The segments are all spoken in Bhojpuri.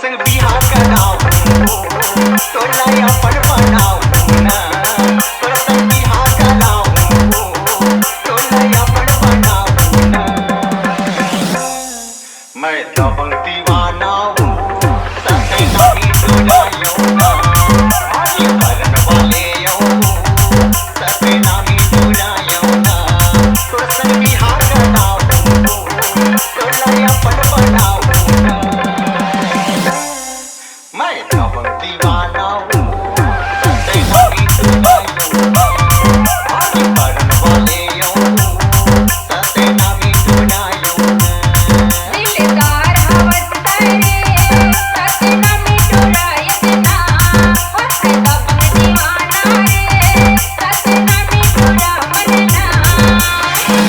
संग बिहा कराऊ तोला अपन बनाऊ ना तोर संग बिहा कराऊ तोला अपन बनाऊ ना मैं दबंग दीवाना हूँ सते नामी दुलायो ना आगे भरन वाले सते नामी दुलायो ना तोर संग बिहा कराऊ तोला अपन बनाऊ ना मैं दबंग दीवाना हूँ सते नामी दुलायो ना आगे भरन वाले सते नामी दुलायो ना दिलदार हवस करे सते नामी दुलायत ना होते दबंग दीवाना रे सते नामी दुला मनना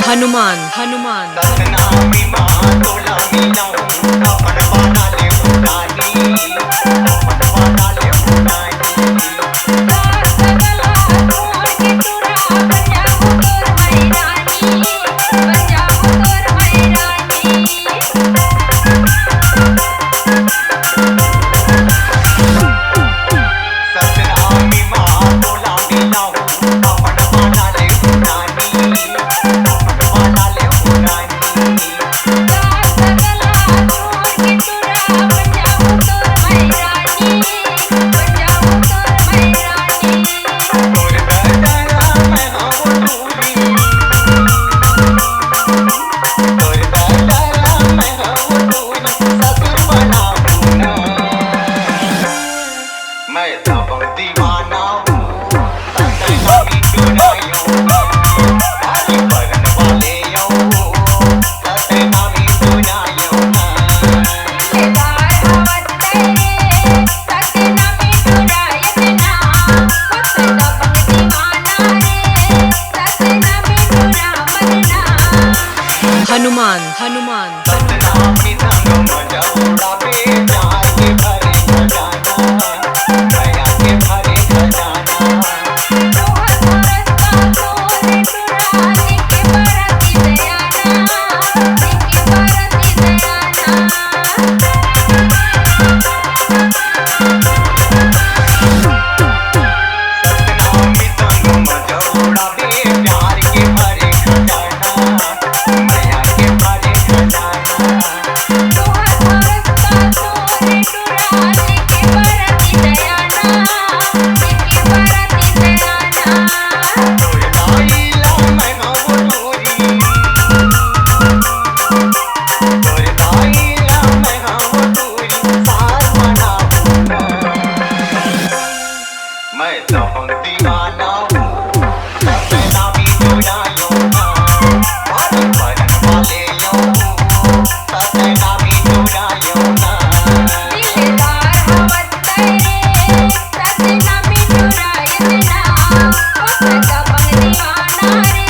हनुमान हनुमान सतनामी माँ तोला मिलाऊं अपन बना ले पुरानी अपन बना ले पुरानी दार सगला तोड़ के तुरा बन जाऊं तोर मैं रानी बन जाऊं तोर मैं रानी सतनामी माँ तोला मिलाऊं अपन बना ले पुरानी अपन बना ले पुरानी दार सगला तोड़ के तुरा बन जाऊं तोर मैं रानी बन जाऊं तोर मैं रानी तोर दरदरा मैं हूँ दूरी तोर दरदरा मैं हूँ दूरी ससुर बनाऊं ना मैं दबंग दीवाना हूँ सते नामी दुलायो ना आगे भरन वाले सते नामी दुलायो ना दिलदार हवस करे सते नामी दुलायत ना होते दबंग दीवाना रे सते नामी दुला मनना हनुमान हनुमान सतनामी संग मजौड़ा पे प्यार के भरे खजाना दया के भरे खजाना तोहर परस्ता तोरे टुरा लेके बरती दयाना लेके बरती दयाना सतनामी संग मजौड़ा पे प्यार के भरे खजाना दया के भरे खजाना तोहर परस्ता तोरे टुरा लेके बरती दयाना लेके बरती दयाना तोर दाइला मैं हूँ दूरी तोर दाइला मैं हूँ दूरी सार बनाऊं ना मैं दबंग दीवाना हूँ सते नामी दुलायो ना आगे भरन वाले सते नामी दुलायो ना दिलदार हवस करे सते नामी दुलायत ना होते दबंग दीवाना रे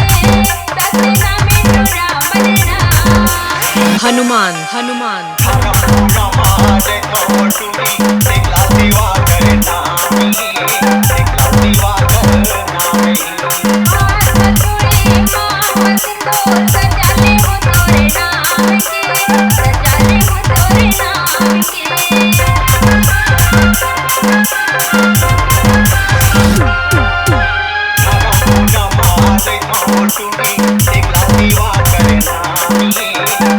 सते नामी दुला मनना हनुमान हनुमान पूरा मारे कौटुरी देखला दीवा कर नामी देखला दीवा कर नामी सतुरे मामत तो सजाले हो तोरे नाम के सजाले हो तोरे नाम के पूरा मारे कौटुरी देखला दीवा कर नामी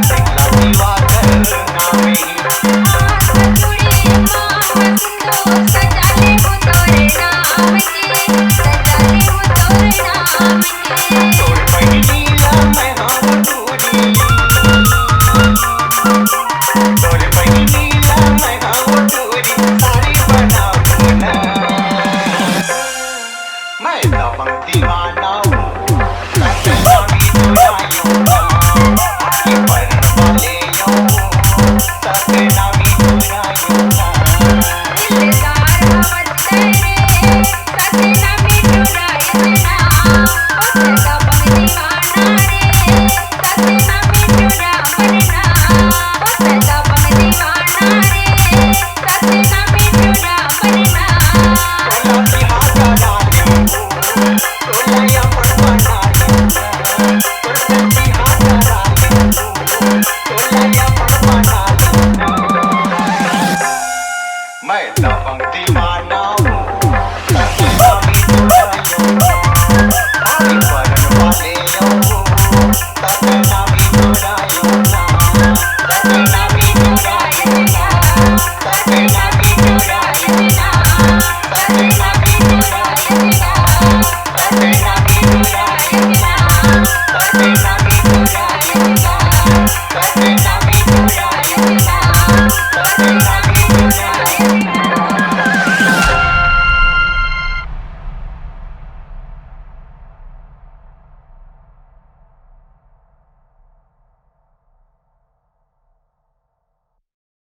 देखला दीवा कर नामी सतुरे मामत तो सजाले हो तोरे नाम के सजाले हो तोरे नाम के तोर पहिनीला मैं हूँ दूरी तोर पहिनीला मैं हूँ दूरी सारी बनाऊं ना मैं दबंग दीवाना हूँ सते नामी दुलायो ना आगे भरन वाले सते नामी दुलायो ना दिलदार हवस करे सते नामी दुलायत ना होते दबंग दीवाना